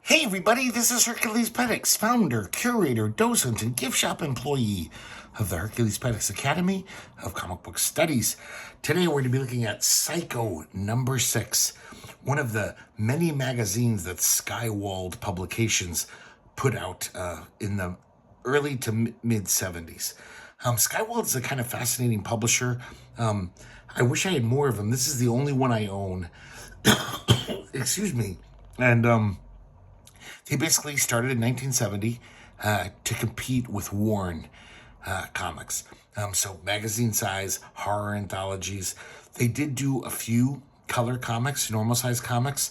Hey everybody, this is herculespetix, founder, curator, docent, and gift shop employee of the herculespetix Academy of Comic Book Studies. Today we're going to be looking at Psycho number 6, one of the many magazines that Skywald Publications put out in the early to mid 70s. Skywald is a kind of fascinating publisher. I wish I had more of them. This is the only one I own. Excuse me. And they basically started in 1970 to compete with Warren comics. So magazine size, horror anthologies. They did do a few color comics, normal size comics.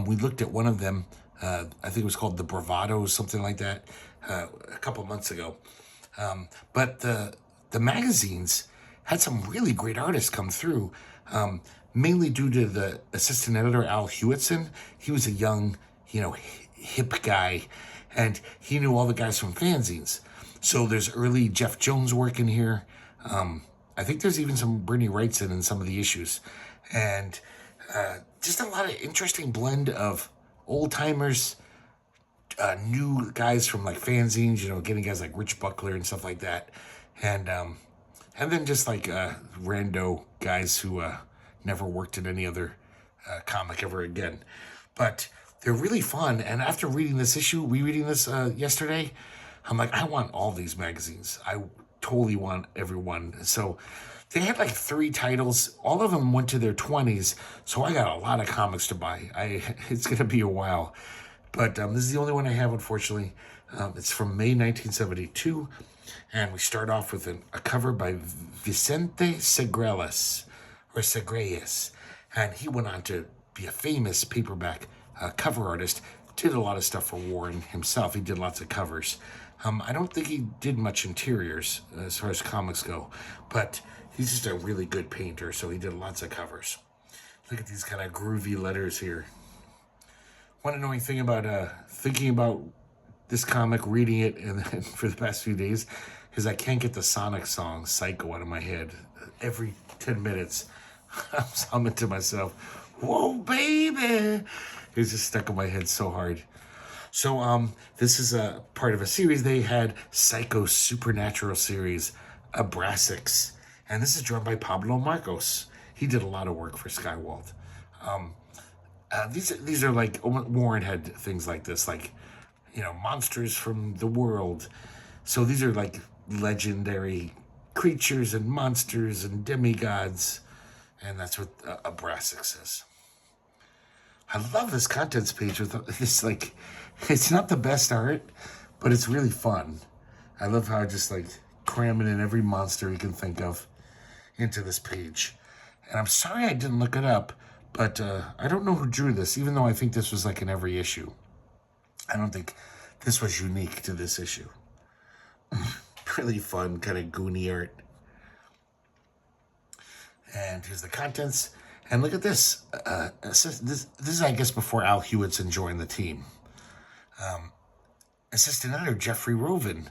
We looked at one of them. I think it was called The Bravado, something like that, a couple months ago. But the magazines had some really great artists come through, mainly due to the assistant editor, Al Hewitson. He was a young, hip guy, and he knew all the guys from fanzines. So there's early Jeff Jones work in here. I think there's even some Bernie Wrightson in some of the issues. And just a lot of interesting blend of old timers, new guys from like fanzines, getting guys like Rich Buckler and stuff like that. And then just like rando guys who never worked in any other comic ever again. But they're really fun. And after reading this rereading this yesterday, I'm like, I want all these magazines. I totally want everyone. So they had like 3 titles. All of them went to their 20s. So I got a lot of comics to buy. It's going to be a while. But this is the only one I have, unfortunately. It's from May 1972. And we start off with a cover by Vicente Segreles, or Segreles. And he went on to be a famous paperback cover artist. Did a lot of stuff for Warren himself. He did lots of covers. I don't think he did much interiors as far as comics go, but he's just a really good painter, so he did lots of covers. Look at these kind of groovy letters here. One annoying thing about thinking about this comic, reading it, and for the past few days, is I can't get the Sonic song Psycho out of my head. Every 10 minutes, I'm humming to myself, whoa, baby. It's just stuck in my head so hard. So this is a part of a series. They had Psycho Supernatural series, Abrasix. And this is drawn by Pablo Marcos. He did a lot of work for Skywald. These are like, Warren had things like this, like, monsters from the world. So these are like legendary creatures and monsters and demigods. And that's what Abrasix is. I love this contents page with this, like, it's not the best art, but it's really fun. I love how I just like cramming in every monster you can think of into this page. And I'm sorry I didn't look it up, but I don't know who drew this, even though I think this was like in every issue. I don't think this was unique to this issue. Really fun, kind of goony art. And here's the contents. And look at this. This is, I guess, before Al Hewitson joined the team. Assistant editor Jeffrey Rovin,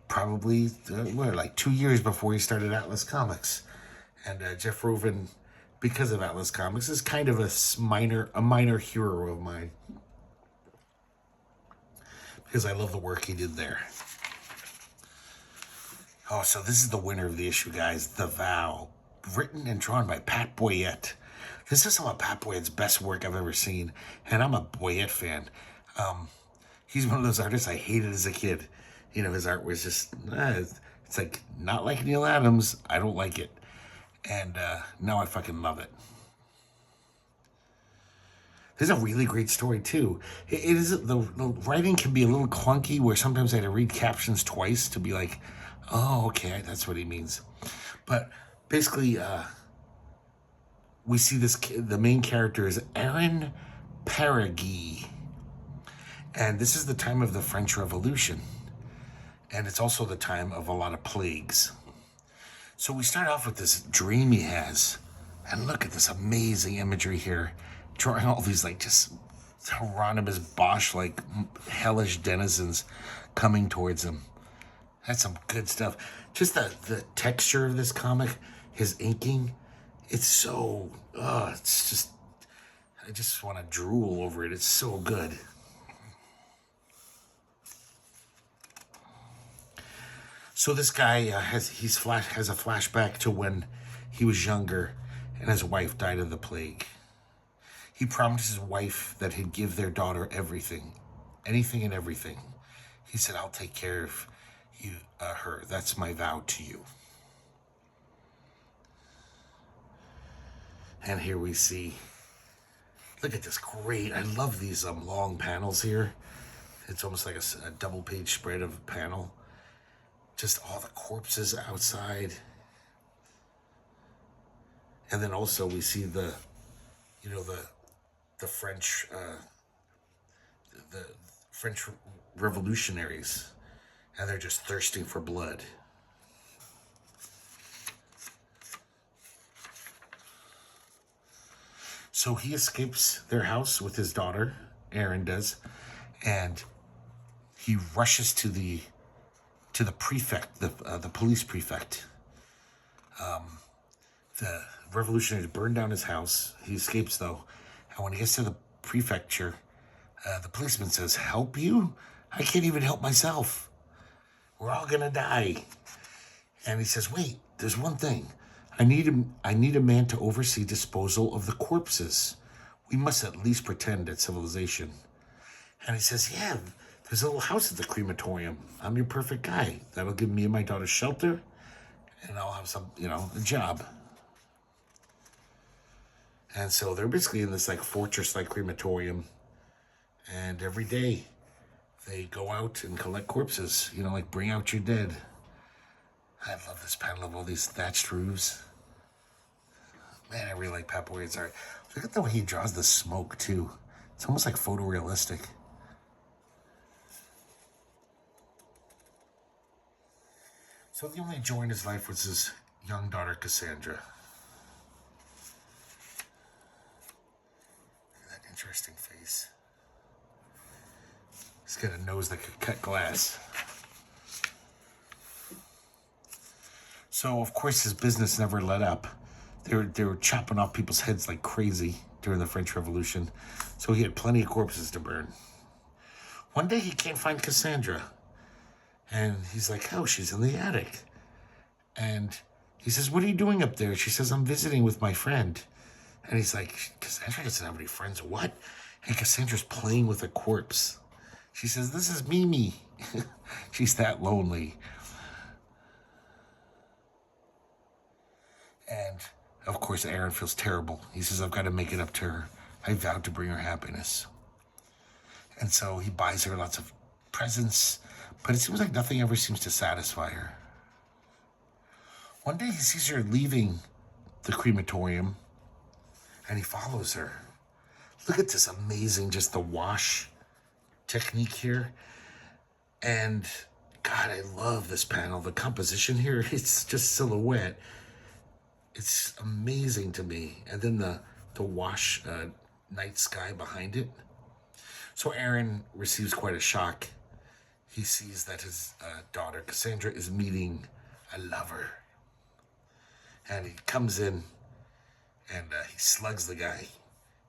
probably like 2 years before he started Atlas Comics. And Jeff Rovin, because of Atlas Comics, is kind of a minor hero of mine, because I love the work he did there. Oh, so this is the winner of the issue, guys. The Vow, written and drawn by Pat Boyette. This is some of Pat Boyette's best work I've ever seen, and I'm a Boyette fan. He's one of those artists I hated as a kid. His art was just, it's like, not like Neil Adams. I don't like it. And now I fucking love it. This is a really great story, too. It is, the writing can be a little clunky, where sometimes I had to read captions twice to be like, oh, okay, that's what he means. But basically, we see the main character is Aaron Perigee. And this is the time of the French Revolution. And it's also the time of a lot of plagues. So we start off with this dream he has. And look at this amazing imagery here. Drawing all these like just Hieronymus Bosch, like hellish denizens coming towards him. That's some good stuff. Just the texture of this comic, his inking, it's so, it's just, I just want to drool over it. It's so good. So this guy has a flashback to when he was younger and his wife died of the plague. He promised his wife that he'd give their daughter everything, anything and everything. He said, "I'll take care of you, her. That's my vow to you." And here we see, look at this great, I love these long panels here. It's almost like a double page spread of a panel. Just all the corpses outside. And then also we see the French, the French revolutionaries, and they're just thirsting for blood. So he escapes their house with his daughter, Aaron does, and he rushes to the prefect, the police prefect. The revolutionaries burned down his house. He escapes though, and when he gets to the prefecture, the policeman says, "Help you? I can't even help myself. We're all gonna die." And he says, "Wait, there's one thing. I need a man to oversee disposal of the corpses. We must at least pretend it's civilization." And he says, "Yeah, there's a little house at the crematorium. I'm your perfect guy. That'll give me and my daughter shelter, and I'll have some, a job." And so they're basically in this like fortress-like crematorium, and every day they go out and collect corpses, like bring out your dead. I love this panel of all these thatched roofs. Man, I really like Pat Boyette's art. Look at the way he draws the smoke too. It's almost like photorealistic. So the only joy in his life was his young daughter, Cassandra. That interesting face. He's got a nose that could cut glass. So, of course, his business never let up. They were chopping off people's heads like crazy during the French Revolution. So he had plenty of corpses to burn. One day he can't find Cassandra. And he's like, "Oh, she's in the attic." And he says, "What are you doing up there?" She says, "I'm visiting with my friend." And he's like, "Cassandra doesn't have any friends." "What?" And Cassandra's playing with a corpse. She says, "This is Mimi." She's that lonely. And, of course, Aaron feels terrible. He says, "I've got to make it up to her. I vowed to bring her happiness." And so he buys her lots of presents, but it seems like nothing ever seems to satisfy her. One day he sees her leaving the crematorium, and he follows her. Look at this amazing, just the wash technique here. And, God, I love this panel. The composition here, it's just silhouette. It's amazing to me. And then the wash night sky behind it. So Aaron receives quite a shock. He sees that his daughter, Cassandra, is meeting a lover. And he comes in and he slugs the guy.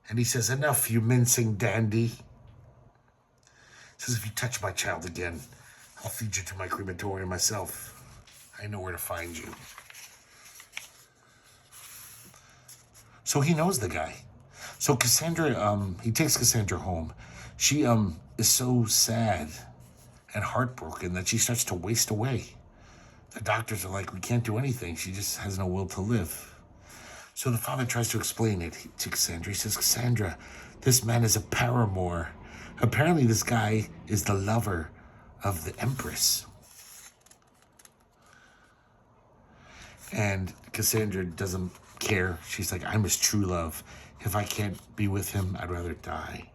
And he says, "Enough, you mincing dandy." He says, "If you touch my child again, I'll feed you to my crematorium myself. I know where to find you." So he knows the guy. So Cassandra, he takes Cassandra home. She is so sad and heartbroken that she starts to waste away. The doctors are like, "We can't do anything. She just has no will to live." So the father tries to explain it to Cassandra. He says, "Cassandra, this man is a paramour. Apparently this guy is the lover of the Empress." And Cassandra doesn't care. She's like, "I'm his true love. If I can't be with him, I'd rather die."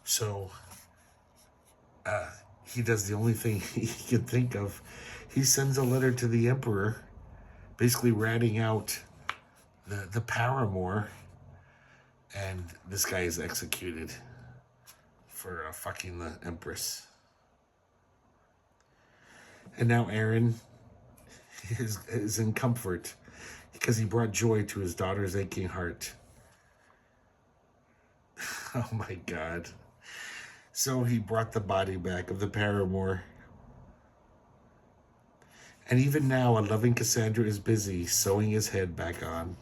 So he does the only thing he can think of. He sends a letter to the emperor, basically ratting out the paramour, and this guy is executed for fucking the Empress. And now Aaron is in comfort because he brought joy to his daughter's aching heart. Oh my God. So he brought the body back of the paramour. And even now, a loving Cassandra is busy sewing his head back on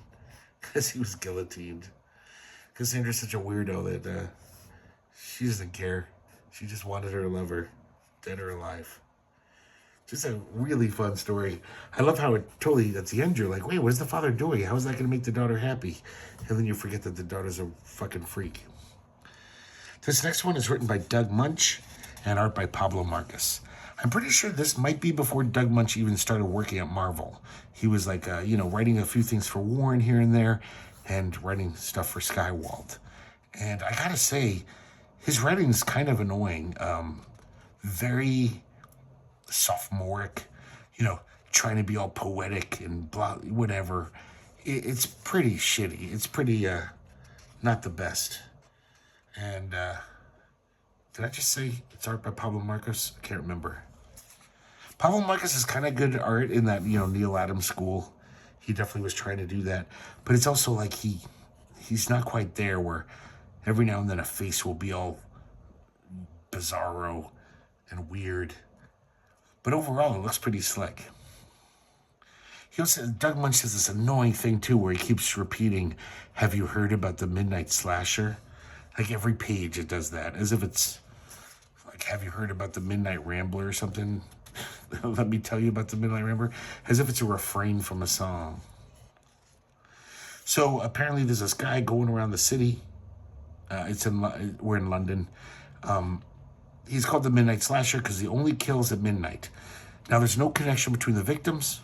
because he was guillotined. Cassandra's such a weirdo that she doesn't care. She just wanted her lover, dead or alive. Just a really fun story. I love how it totally, at the end, you're like, wait, what is the father doing? How is that going to make the daughter happy? And then you forget that the daughter's a fucking freak. This next one is written by Doug Munch and art by Pablo Marcus. I'm pretty sure this might be before Doug Munch even started working at Marvel. He was like, writing a few things for Warren here and there and writing stuff for Skywald. And I gotta say, his writing is kind of annoying. Very sophomoric, trying to be all poetic and blah, whatever. It's pretty shitty. It's pretty, not the best. And, did I just say it's art by Pablo Marcus? I can't remember. Pablo Marcus is kind of good at art in that, Neil Adams school. He definitely was trying to do that. But it's also like he's not quite there where every now and then a face will be all bizarro and weird. But overall, it looks pretty slick. He also, Doug Munch has this annoying thing too where he keeps repeating, have you heard about the Midnight Slasher? Like every page it does that, as if it's like, have you heard about the Midnight Rambler or something? Let me tell you about the Midnight Rambler. As if it's a refrain from a song. So apparently there's this guy going around the city. We're in London. He's called the Midnight Slasher because he only kills at midnight. Now there's no connection between the victims.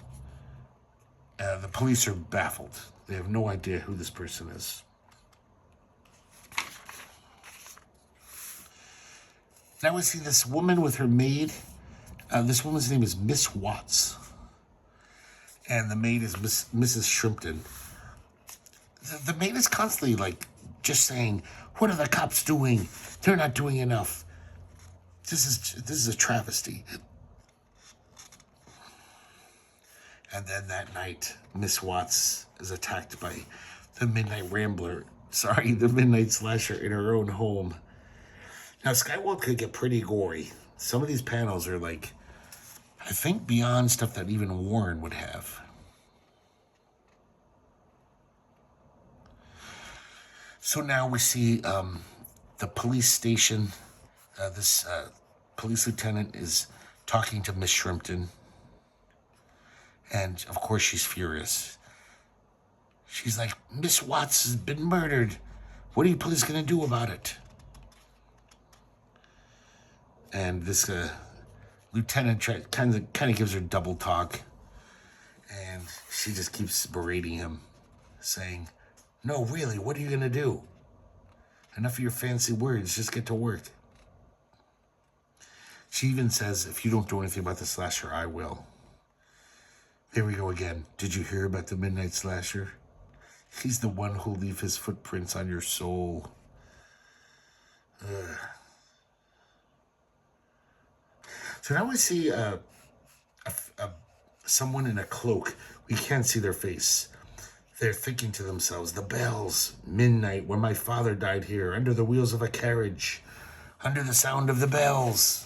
The police are baffled. They have no idea who this person is. Now we see this woman with her maid. This woman's name is Miss Watts. And the maid is Mrs. Shrimpton. The maid is constantly just saying, what are the cops doing? They're not doing enough. This is a travesty. And then that night, Miss Watts is attacked by the Midnight Slasher in her own home. Now, Skywald could get pretty gory. Some of these panels are I think beyond stuff that even Warren would have. So now we see the police station. This police lieutenant is talking to Miss Shrimpton. And, of course, she's furious. She's like, Miss Watts has been murdered. What are you police going to do about it? And this lieutenant kind of gives her double talk. And she just keeps berating him, saying, no, really, what are you going to do? Enough of your fancy words, just get to work. She even says, if you don't do anything about the slasher, I will. There we go again. Did you hear about the Midnight Slasher? He's the one who'll leave his footprints on your soul. So now we see someone in a cloak. We can't see their face. They're thinking to themselves, the bells, midnight, where my father died here, under the wheels of a carriage, under the sound of the bells.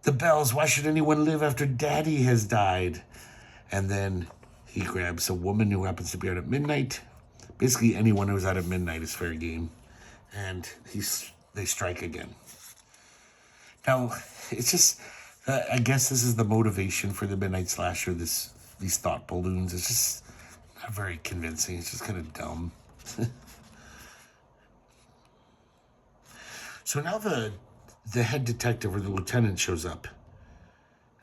The bells, why should anyone live after Daddy has died? And then he grabs a woman who happens to be out at midnight. Basically, anyone who's out at midnight is fair game. And they strike again. Now, it's just, I guess this is the motivation for the Midnight Slasher, these thought balloons. It's just not very convincing. It's just kind of dumb. So now the head detective or the lieutenant shows up.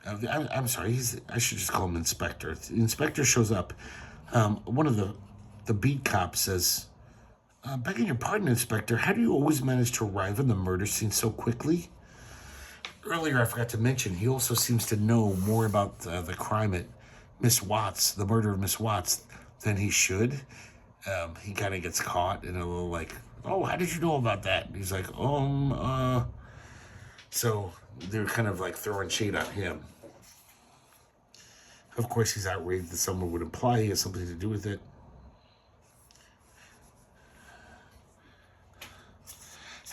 I'm sorry, I should just call him inspector. The inspector shows up. One of the beat cops says, begging your pardon, Inspector, how do you always manage to arrive on the murder scene so quickly? Earlier, I forgot to mention, he also seems to know more about the crime at Miss Watts, the murder of Miss Watts, than he should. He kind of gets caught in a little oh, how did you know about that? And he's like, So they're kind of throwing shade on him. Of course, he's outraged that someone would imply he has something to do with it.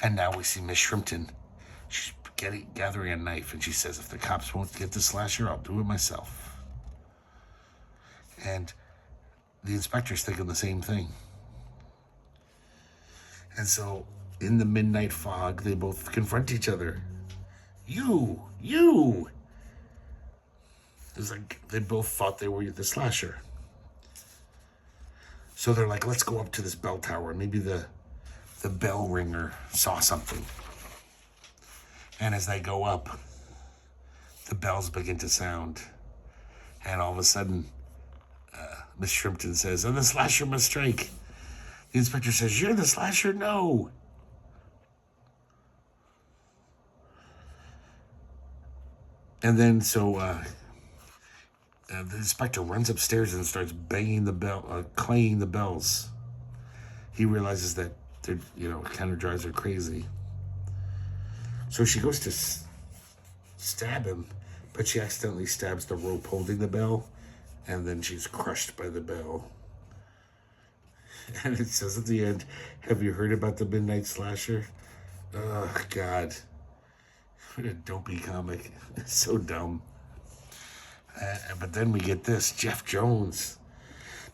And now we see Miss Shrimpton. She's gathering a knife, and she says, if the cops won't get the slasher, I'll do it myself. And the inspector's thinking the same thing. And so, in the midnight fog, they both confront each other. You! It's like they both thought they were the slasher. So they're like, let's go up to this bell tower. Maybe the bell ringer saw something. And as they go up, the bells begin to sound. And all of a sudden, Miss Shrimpton says, and the slasher must strike. The inspector says, you're the slasher? No. And then the inspector runs upstairs and starts banging the bell, clanging the bells. He realizes that they're, kind of drives her crazy. So she goes to stab him, but she accidentally stabs the rope holding the bell, and then she's crushed by the bell. And it says at the end, have you heard about the Midnight Slasher? Oh, God. What a dopey comic. It's so dumb. But then we get this, Jeff Jones.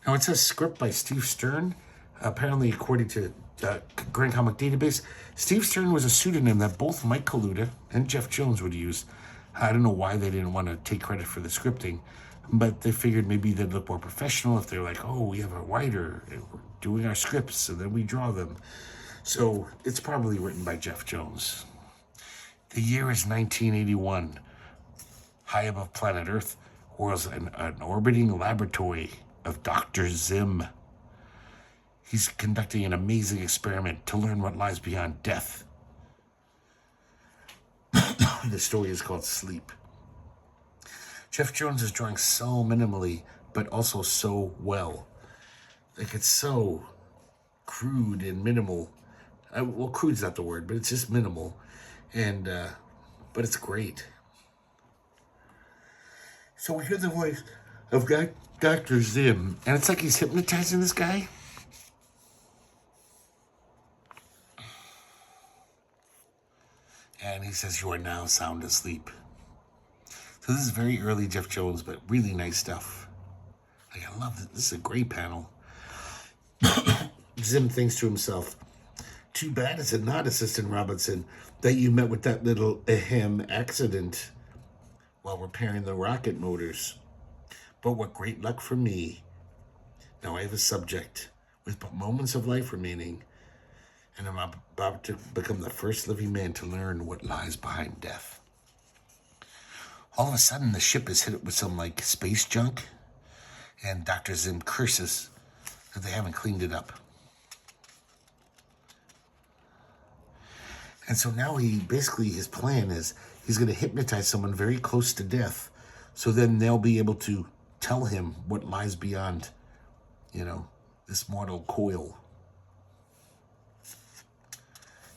Now it says script by Steve Stern. Apparently, according to Grand Comic Database, Steve Stern was a pseudonym that both Mike Kaluta and Jeff Jones would use. I don't know why they didn't want to take credit for the scripting, but they figured maybe they'd look more professional if they're like, oh, we have a writer doing our scripts, and then we draw them. So it's probably written by Jeff Jones. The year is 1981. High above planet Earth whirls an orbiting laboratory of Dr. Zim. He's conducting an amazing experiment to learn what lies beyond death. The story is called Sleep. Jeff Jones is drawing so minimally, but also so well. Like, it's so crude and minimal. Well, crude's not the word, but it's just minimal. And, but it's great. So we hear the voice of Dr. Zim, and it's like he's hypnotizing this guy. And he says, you are now sound asleep. So this is very early Jeff Jones, but really nice stuff. Like, I love it. This is a great panel. Zim thinks to himself, too bad is it not, Assistant Robinson, that you met with that little accident while repairing the rocket motors. But what great luck for me. Now I have a subject with but moments of life remaining, and I'm about to become the first living man to learn what lies behind death. All of a sudden, the ship is hit with some, space junk, and Dr. Zim curses that they haven't cleaned it up. And so now his plan is he's going to hypnotize someone very close to death, so then they'll be able to tell him what lies beyond, this mortal coil.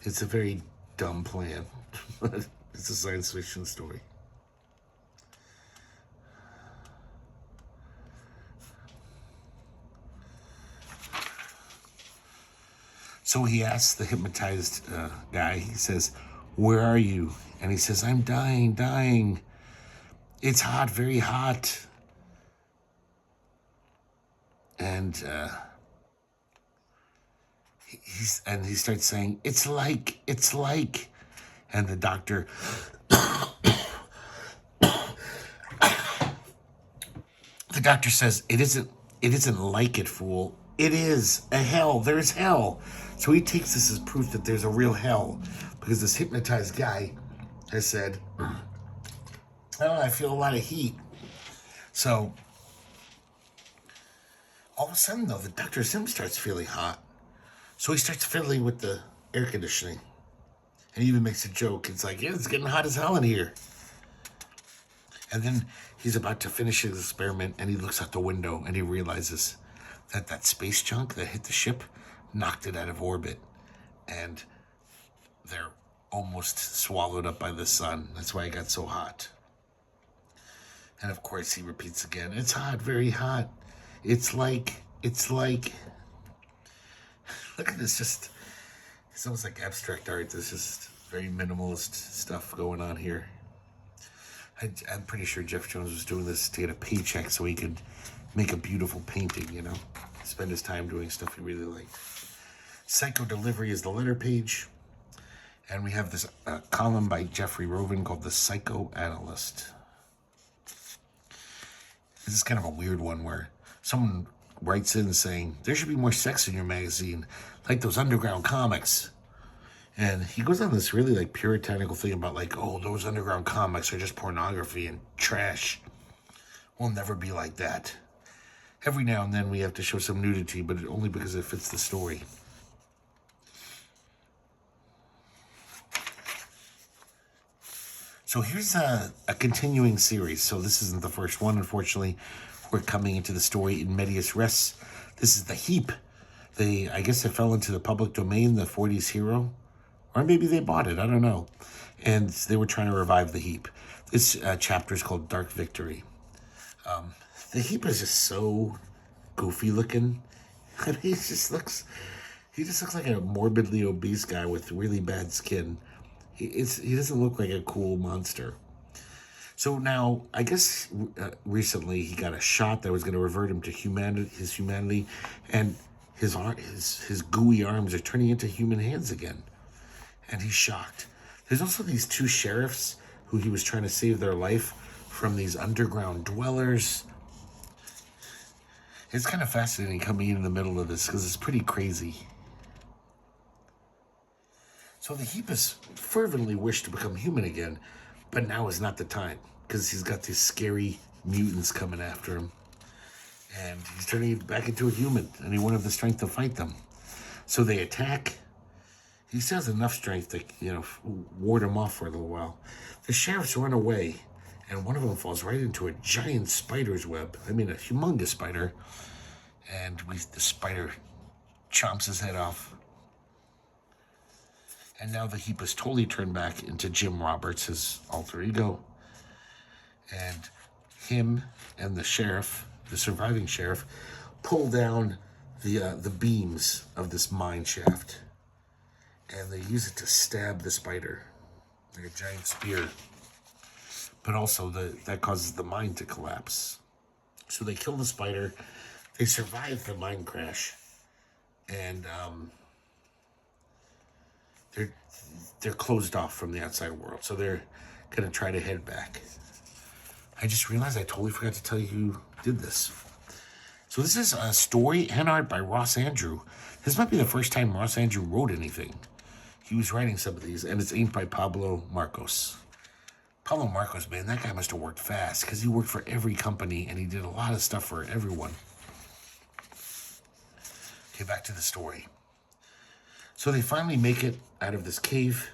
It's a very dumb plan, but it's a science fiction story. So he asks the hypnotized guy, he says, where are you? And he says, I'm dying. It's hot, very hot. And he starts saying, it's like. And the doctor, says, it isn't like it, fool. It is a hell. There's hell. So he takes this as proof that there's a real hell, because this hypnotized guy has said, I feel a lot of heat. So all of a sudden, though, the Dr. Zim starts feeling hot. So he starts fiddling with the air conditioning. And he even makes a joke. It's like, yeah, it's getting hot as hell in here. And then he's about to finish his experiment, and he looks out the window, and he realizes that space junk that hit the ship knocked it out of orbit. And they're almost swallowed up by the sun. That's why it got so hot. And of course, he repeats again, it's hot, very hot. It's like. Look at this, It's almost like abstract art. There's just very minimalist stuff going on here. I'm pretty sure Jeff Jones was doing this to get a paycheck so he could make a beautiful painting, you know? Spend his time doing stuff he really liked. Psycho Delivery is the letter page. And we have this column by Jeffrey Rovin called The Psychoanalyst. This is kind of a weird one where someone writes in saying, there should be more sex in your magazine, like those underground comics. And he goes on this really like puritanical thing about like, oh, those underground comics are just pornography and trash. We'll never be like that. Every now and then we have to show some nudity, but only because it fits the story. So here's a continuing series. So this isn't the first one, unfortunately. We're coming into the story in medias res. This is The Heap. I guess it fell into the public domain, the 40s hero. Or maybe they bought it, I don't know. And they were trying to revive The Heap. This chapter is called Dark Victory. The Heap is just so goofy looking. I mean, he just looks like a morbidly obese guy with really bad skin. He doesn't look like a cool monster. So now, I guess recently he got a shot that was going to revert him to his humanity, and his gooey arms are turning into human hands again. And he's shocked. There's also these two sheriffs who he was trying to save their life from these underground dwellers. It's kind of fascinating coming in the middle of this because it's pretty crazy. So the Heap has fervently wished to become human again, but now is not the time because he's got these scary mutants coming after him. And he's turning back into a human, and he won't have the strength to fight them. So they attack. He still has enough strength to, ward him off for a little while. The sheriffs run away, and one of them falls right into a giant spider's web. I mean, a humongous spider. And the spider chomps his head off. And now the Heap is totally turned back into Jim Roberts, his alter ego. And him and the sheriff, the surviving sheriff, pull down the beams of this mine shaft. And they use it to stab the spider, like a giant spear. But also that causes the mine to collapse. So they kill the spider. They survive the mine crash. And they're closed off from the outside world, so they're gonna try to head back. I just realized I totally forgot to tell you who did this. So this is a story and art by Ross Andrew. This might be the first time Ross Andrew wrote anything. He was writing some of these, and it's inked by Pablo Marcos. Pablo Marcos, man, that guy must have worked fast because he worked for every company and he did a lot of stuff for everyone. Okay, back to the story. So they finally make it out of this cave.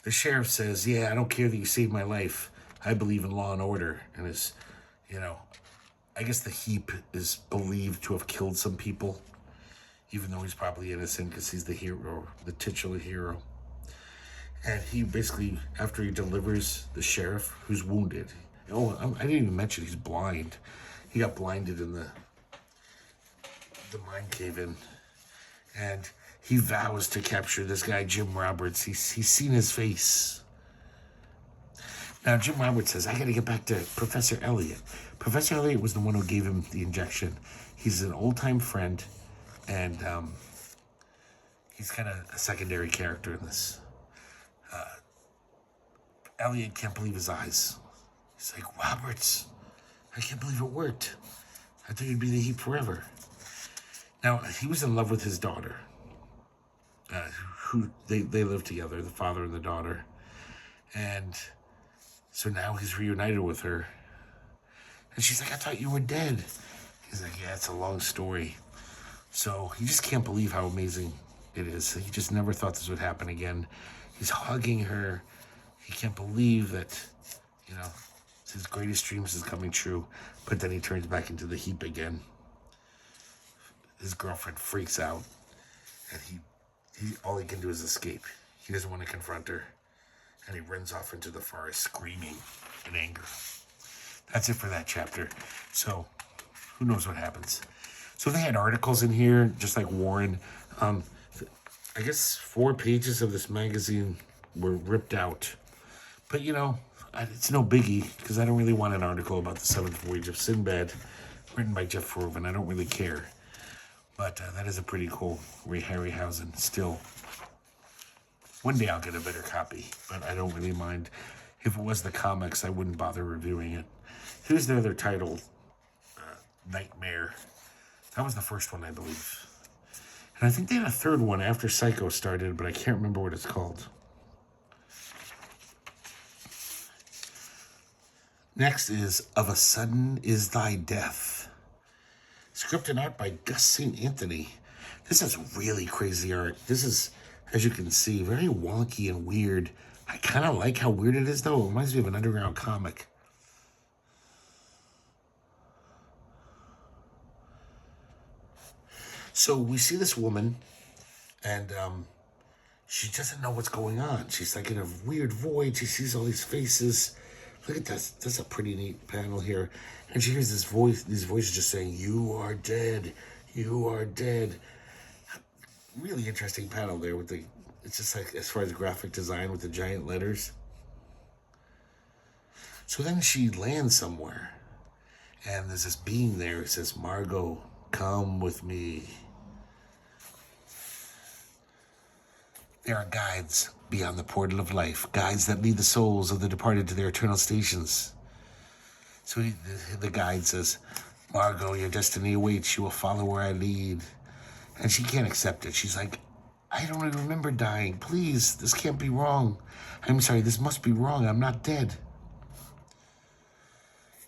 The sheriff says, yeah, I don't care that you saved my life. I believe in law and order. And I guess the Heap is believed to have killed some people, even though he's probably innocent because he's the hero, the titular hero. And he basically, after he delivers the sheriff, who's wounded. Oh, I didn't even mention he's blind. He got blinded in the mine cave-in. And he vows to capture this guy, Jim Roberts. He's seen his face. Now, Jim Roberts says, I got to get back to Professor Elliot. Professor Elliot was the one who gave him the injection. He's an old-time friend, and he's kind of a secondary character in this. Elliot can't believe his eyes. He's like, Roberts, I can't believe it worked. I thought you'd be the Heap forever. Now, he was in love with his daughter. Who they live together, the father and the daughter. And so now he's reunited with her. And she's like, I thought you were dead. He's like, yeah, it's a long story. So he just can't believe how amazing it is. He just never thought this would happen again. He's hugging her. He can't believe that, his greatest dreams is coming true. But then he turns back into the Heap again. His girlfriend freaks out. And he all he can do is escape. He doesn't want to confront her. And he runs off into the forest screaming in anger. That's it for that chapter. So, who knows what happens. So they had articles in here, just like Warren. I guess 4 pages of this magazine were ripped out. But, it's no biggie, because I don't really want an article about the 7th Voyage of Sinbad written by Jeff Verhoeven. I don't really care. But that is a pretty cool Ray Harryhausen still. One day I'll get a better copy, but I don't really mind. If it was the comics, I wouldn't bother reviewing it. Here's the other title, Nightmare. That was the first one, I believe. And I think they had a third one after Psycho started, but I can't remember what it's called. Next is Of a Sudden Is Thy Death. Script and art by Gus St. Anthony. This is really crazy art. This is, as you can see, very wonky and weird. I kind of like how weird it is, though. It reminds me of an underground comic. So we see this woman, and she doesn't know what's going on. She's like in a weird void. She sees all these faces. Look at this. That's a pretty neat panel here. And she hears these voices just saying, "You are dead. You are dead." Really interesting panel there with it's just like, as far as graphic design with the giant letters. So then she lands somewhere. And there's this being there. It says, "Margot, come with me." There are guides beyond the portal of life, guides that lead the souls of the departed to their eternal stations. So the guide says, "Margot, your destiny awaits. You will follow where I lead." And she can't accept it. She's like, "I don't even remember dying. Please, this can't be wrong. I'm sorry, this must be wrong. I'm not dead."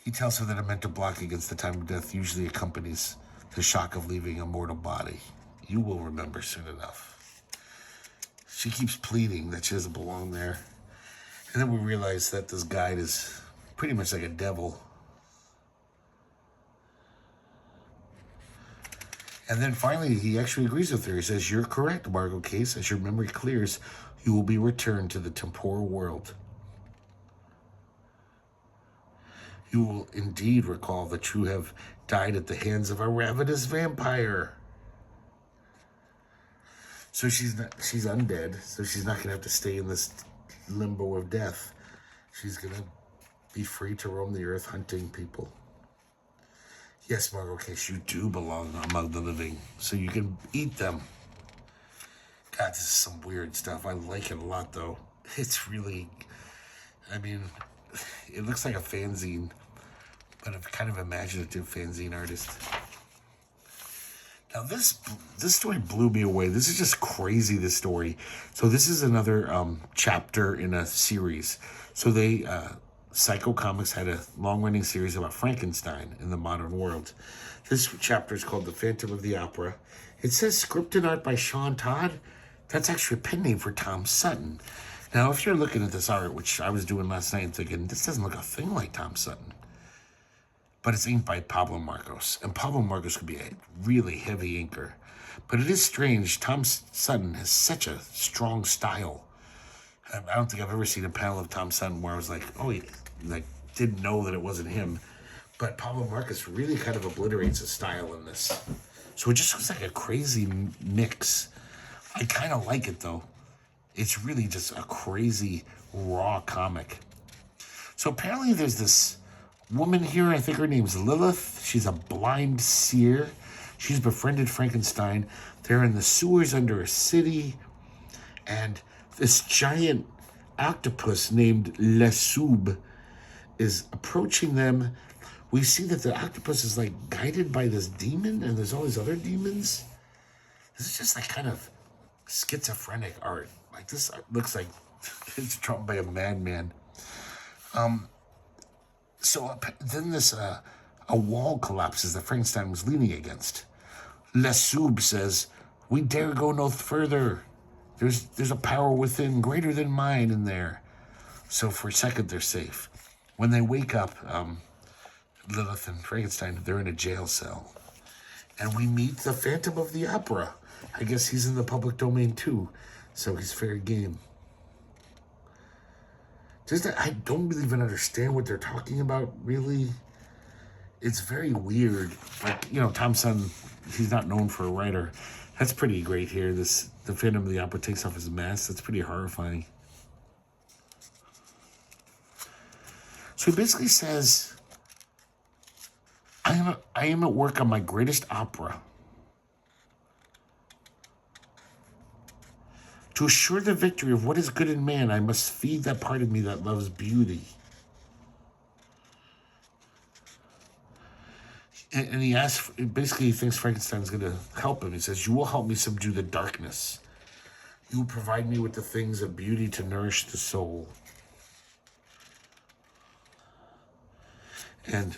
He tells her that a mental block against the time of death usually accompanies the shock of leaving a mortal body. You will remember soon enough. She keeps pleading that she doesn't belong there. And then we realize that this guide is pretty much like a devil. And then finally, he actually agrees with her. He says, "You're correct, Margot Case. As your memory clears, you will be returned to the temporal world. You will indeed recall that you have died at the hands of a ravenous vampire." So she's undead, so she's not going to have to stay in this limbo of death. She's going to be free to roam the earth hunting people. Yes, Margot Case, you do belong among the living, so you can eat them. God, this is some weird stuff. I like it a lot, though. It's really, it looks like a fanzine, but a kind of imaginative fanzine artist. Now, this story blew me away. This is just crazy, this story. So this is another chapter in a series. So Psycho Comics had a long-running series about Frankenstein in the modern world. This chapter is called The Phantom of the Opera. It says script and art by Sean Todd. That's actually a pen name for Tom Sutton. Now, if you're looking at this art, which I was doing last night and thinking, this doesn't look a thing like Tom Sutton. But it's inked by Pablo Marcos. And Pablo Marcos could be a really heavy inker. But it is strange. Tom Sutton has such a strong style. I don't think I've ever seen a panel of Tom Sutton where I was like, oh, he didn't know that it wasn't him. But Pablo Marcos really kind of obliterates his style in this. So it just looks like a crazy mix. I kind of like it, though. It's really just a crazy, raw comic. So apparently there's this woman here, I think her name's Lilith. She's a blind seer. She's befriended Frankenstein. They're in the sewers under a city. And this giant octopus named Le Soub is approaching them. We see that the octopus is like guided by this demon, and there's all these other demons. This is just like kind of schizophrenic art. Like this looks like it's drawn by a madman. So then a wall collapses that Frankenstein was leaning against. Le Soub says, "We dare go no further. There's a power within greater than mine in there." So for a second, they're safe. When they wake up, Lilith and Frankenstein, they're in a jail cell. And we meet the Phantom of the Opera. I guess he's in the public domain too, so he's fair game. I don't really even understand what they're talking about, really. It's very weird. Like, Tom Sutton, he's not known for a writer. That's pretty great here. The Phantom of the Opera takes off his mask. That's pretty horrifying. So he basically says, I am at work on my greatest opera. To assure the victory of what is good in man, I must feed that part of me that loves beauty. And he asks, basically he thinks Frankenstein's going to help him. He says, you will help me subdue the darkness. You will provide me with the things of beauty to nourish the soul. And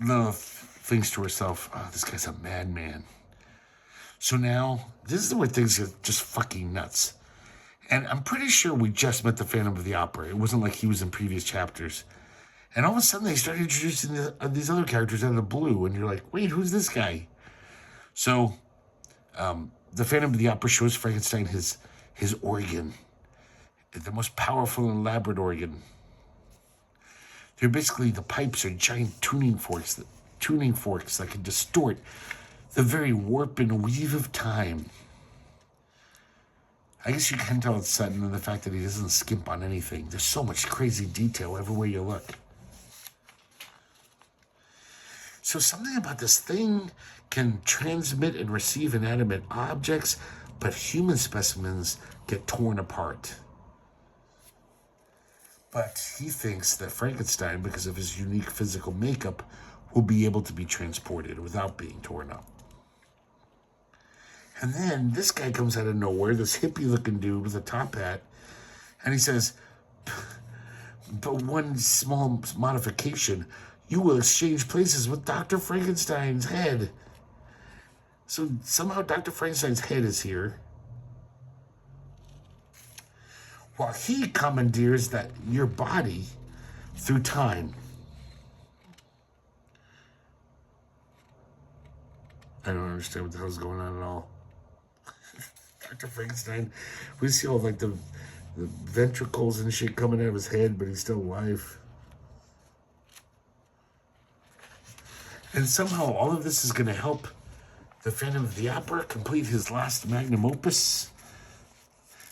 Lilith thinks to herself, oh, this guy's a madman. So now, this is where things get just fucking nuts. And I'm pretty sure we just met the Phantom of the Opera. It wasn't like he was in previous chapters. And all of a sudden, they started introducing these other characters out of the blue. And you're like, wait, who's this guy? So, the Phantom of the Opera shows Frankenstein his organ. The most powerful and elaborate organ. They're basically, the pipes are giant tuning forks that can distort the very warp and weave of time. I guess you can tell it's Sutton in the fact that he doesn't skimp on anything. There's so much crazy detail everywhere you look. So something about this thing can transmit and receive inanimate objects, but human specimens get torn apart. But he thinks that Frankenstein, because of his unique physical makeup, will be able to be transported without being torn up. And then this guy comes out of nowhere, this hippie-looking dude with a top hat, and he says, but one small modification, you will exchange places with Dr. Frankenstein's head. So somehow Dr. Frankenstein's head is here, while he commandeers your body through time. I don't understand what the hell's going on at all. Dr. Frankenstein, we see all like the ventricles and shit coming out of his head, but he's still alive. And somehow all of this is going to help the Phantom of the Opera complete his last magnum opus.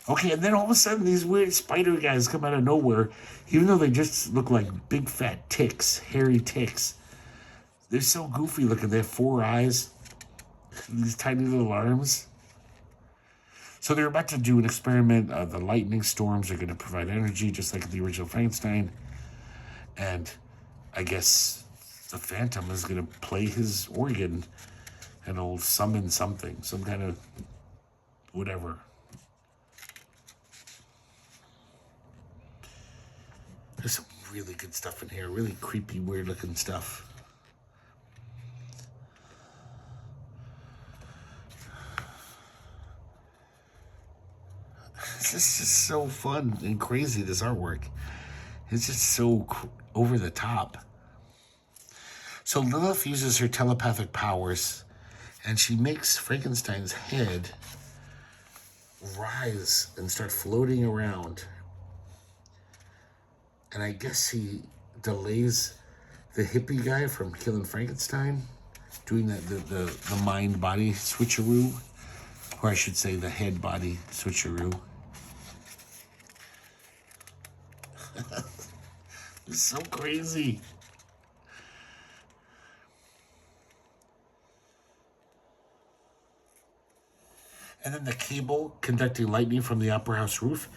Okay, and then all of a sudden these weird spider guys come out of nowhere, even though they just look like big fat ticks, hairy ticks. They're so goofy looking. They have 4 eyes, these tiny little arms. So they're about to do an experiment. The lightning storms are going to provide energy, just like the original Frankenstein. And I guess the Phantom is going to play his organ and it'll summon something, some kind of whatever. There's some really good stuff in here, really creepy, weird-looking stuff. This is just so fun and crazy, this artwork. It's just so over the top. So Lilith uses her telepathic powers, and she makes Frankenstein's head rise and start floating around. And I guess he delays the hippie guy from killing Frankenstein, doing the mind-body switcheroo, or I should say the head-body switcheroo. It's so crazy. And then the cable conducting lightning from the opera house roof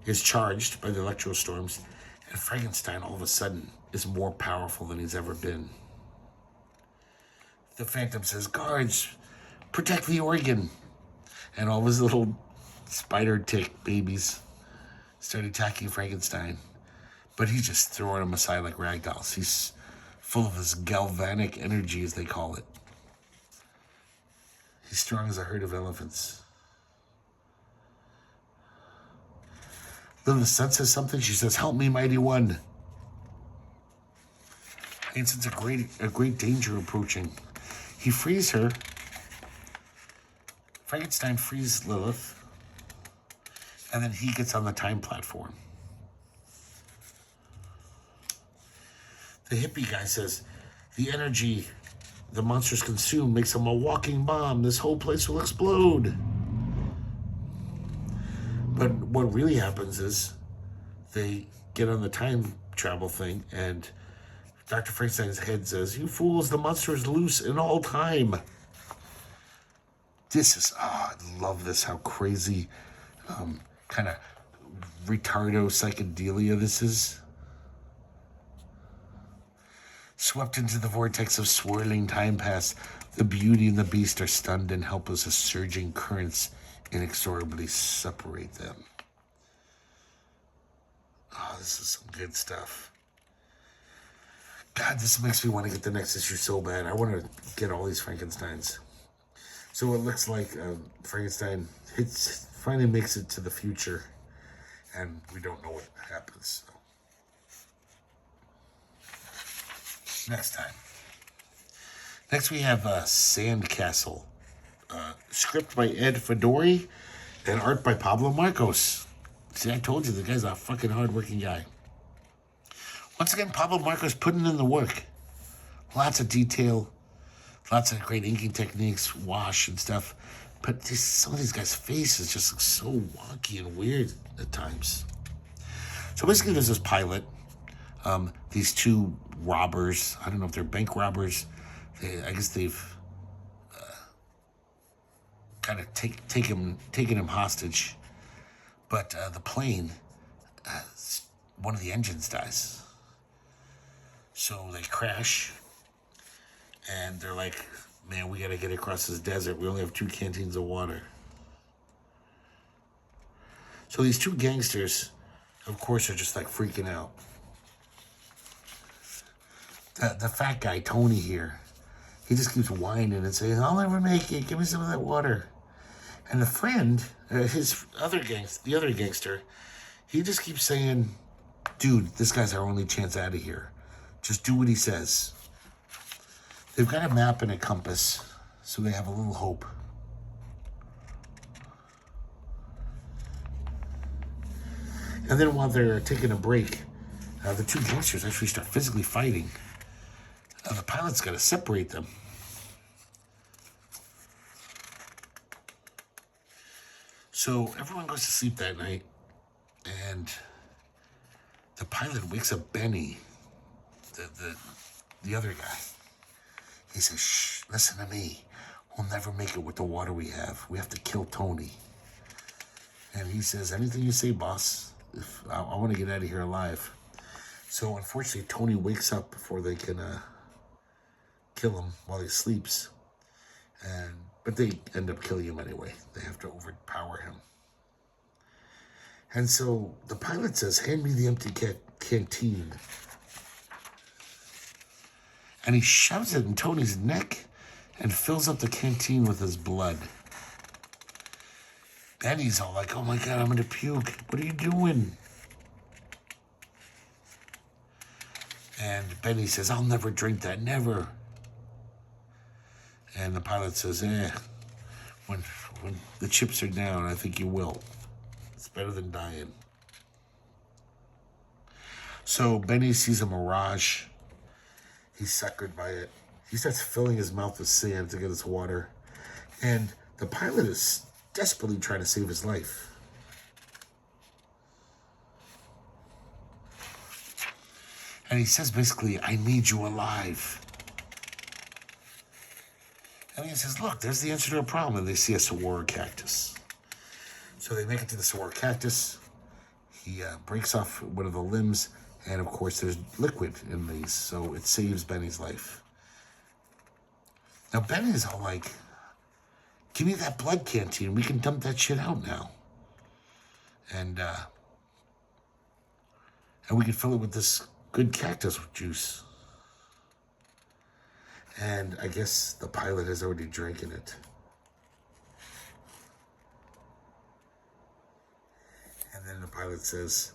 is charged by the electrostorms, and Frankenstein all of a sudden is more powerful than he's ever been. The Phantom says, guards, protect the organ. And all his little spider tick babies start attacking Frankenstein. But he's just throwing them aside like ragdolls. He's full of this galvanic energy, as they call it. He's strong as a herd of elephants. Then the sun says something. She says, help me, mighty one. And since a great danger approaching, he frees her. Frankenstein frees Lilith. And then he gets on the time platform. The hippie guy says, the energy the monster's consumed makes them a walking bomb. This whole place will explode. But what really happens is they get on the time travel thing, and Dr. Frankenstein's head says, "You fools, the monster is loose in all time." This is, I love this, how crazy, kind of retardo psychedelia this is. Swept into the vortex of swirling time past, the beauty and the beast are stunned and helpless as surging currents inexorably separate them. Oh, this is some good stuff. God, this makes me want to get the next issue so bad. I want to get all these Frankensteins. So it looks like Frankenstein finally makes it to the future, and we don't know what happens. So. Next time. Next we have Sandcastle. Script by Ed Fedori and art by Pablo Marcos. See, I told you, the guy's a fucking hard-working guy. Once again, Pablo Marcos putting in the work. Lots of detail, lots of great inking techniques, wash and stuff. But some of these guys' faces just look so wonky and weird at times. So basically there's this pilot. These two robbers, I don't know if they're bank robbers. I guess they've kind of taken him hostage. But the plane, one of the engines dies. So they crash, and they're like, "Man, we gotta get across this desert. We only have 2 canteens of water." So these 2 gangsters, of course, are just like freaking out. The fat guy, Tony here, he just keeps whining and saying, "I'll never make it. Give me some of that water." And the friend, the other gangster, he just keeps saying, "Dude, this guy's our only chance out of here. Just do what he says." They've got a map and a compass, so they have a little hope. And then while they're taking a break, the 2 gangsters actually start physically fighting. The pilot's got to separate them. So everyone goes to sleep that night, and the pilot wakes up Benny, the other guy. He says, "Shh, listen to me. We'll never make it with the water we have. We have to kill Tony." And he says, "Anything you say, boss. If I want to get out of here alive." So unfortunately, Tony wakes up before they can kill him while he sleeps. But they end up killing him anyway. They have to overpower him. And so the pilot says, "Hand me the empty canteen." And he shoves it in Tony's neck and fills up the canteen with his blood. Benny's all like, "Oh my God, I'm gonna puke. What are you doing?" And Benny says, "I'll never drink that, never." And the pilot says, when the chips are down, I think you will. It's better than dying. So Benny sees a mirage. He's suckered by it. He starts filling his mouth with sand to get his water. And the pilot is desperately trying to save his life. And he says basically, "I need you alive." And he says, "Look, there's the answer to a problem." And they see a saguaro cactus. So they make it to the saguaro cactus. He breaks off one of the limbs. And of course, there's liquid in these. So it saves Benny's life. Now, Benny's all like, "Give me that blood canteen. We can dump that shit out now. And we can fill it with this good cactus juice." And I guess the pilot has already drinking it. And then the pilot says,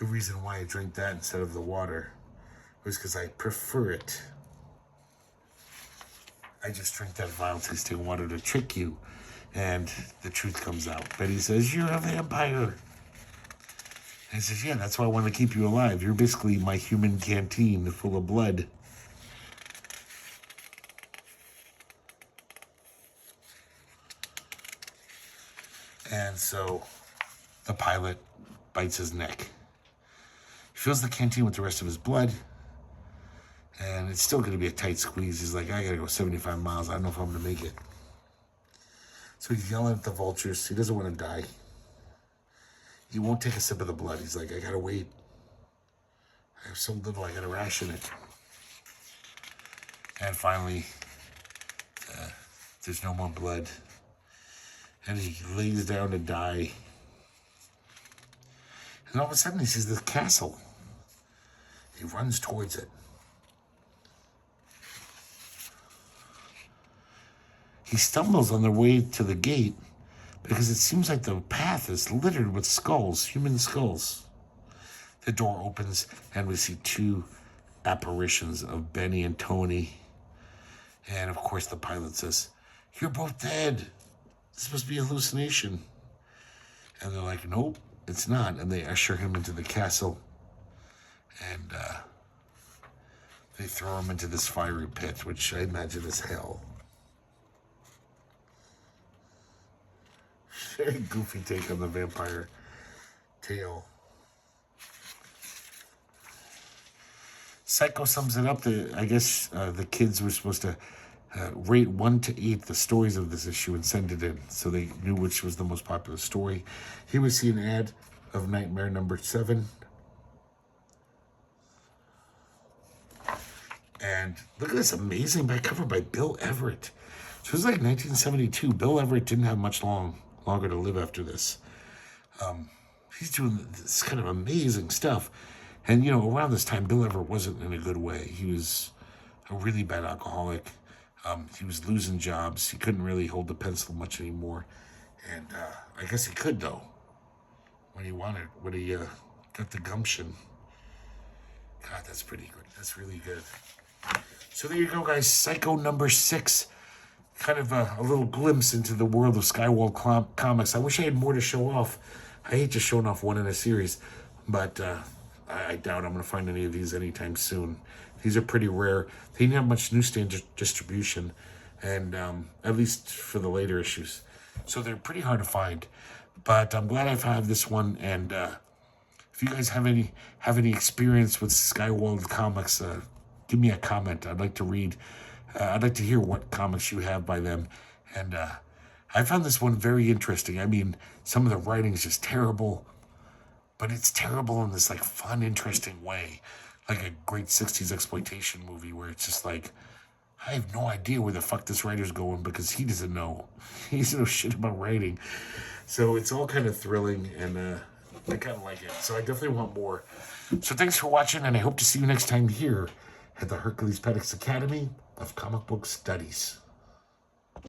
"The reason why I drank that instead of the water was because I prefer it. I just drank that vile tasting water to trick you." And the truth comes out. Betty says, "You're a vampire." And he says, "Yeah, that's why I want to keep you alive. You're basically my human canteen full of blood." And so the pilot bites his neck. He fills the canteen with the rest of his blood. And it's still going to be a tight squeeze. He's like, I got to go 75 miles. I don't know if I'm going to make it. So he's yelling at the vultures. He doesn't want to die. He won't take a sip of the blood. He's like, I got to wait. I have so little, I got to ration it. And finally, there's no more blood. And he lays down to die. And all of a sudden he sees this castle. He runs towards it. He stumbles on the way to the gate because it seems like the path is littered with skulls, human skulls. The door opens and we see two apparitions of Benny and Tony. And of course the pilot says, "You're both dead. This must be a hallucination." And they're like, "Nope, it's not." And they usher him into the castle. And they throw him into this fiery pit, which I imagine is hell. Very goofy take on the vampire tale. Psycho sums it up. I guess the kids were supposed to rate 1 to 8 the stories of this issue and send it in, so they knew which was the most popular story. Here we see an ad of Nightmare number 7. And look at this amazing back cover by Bill Everett. So it was like 1972. Bill Everett didn't have much longer to live after this. He's doing this kind of amazing stuff. And, you know, around this time, Bill Everett wasn't in a good way. He was a really bad alcoholic. He was losing jobs. He couldn't really hold the pencil much anymore. And I guess he could, though, when he wanted, when he got the gumption. God, that's pretty good. That's really good. So there you go, guys. Psycho number 6. Kind of a little glimpse into the world of Skywald comics. I wish I had more to show off. I hate just showing off one in a series, but I doubt I'm going to find any of these anytime soon. These are pretty rare. They didn't have much newsstand distribution, and at least for the later issues. So they're pretty hard to find. But I'm glad I've had this one, and if you guys have any experience with Skywald comics, give me a comment. I'd like to read. I'd like to hear what comics you have by them. And I found this one very interesting. I mean, some of the writing is just terrible, but it's terrible in this like fun, interesting way. Like a great 60s exploitation movie where it's just like, I have no idea where the fuck this writer's going because he doesn't know. He doesn't know shit about writing. So it's all kind of thrilling, and I kind of like it. So I definitely want more. So thanks for watching, and I hope to see you next time here at the Herculespetix Academy of Comic Book Studies.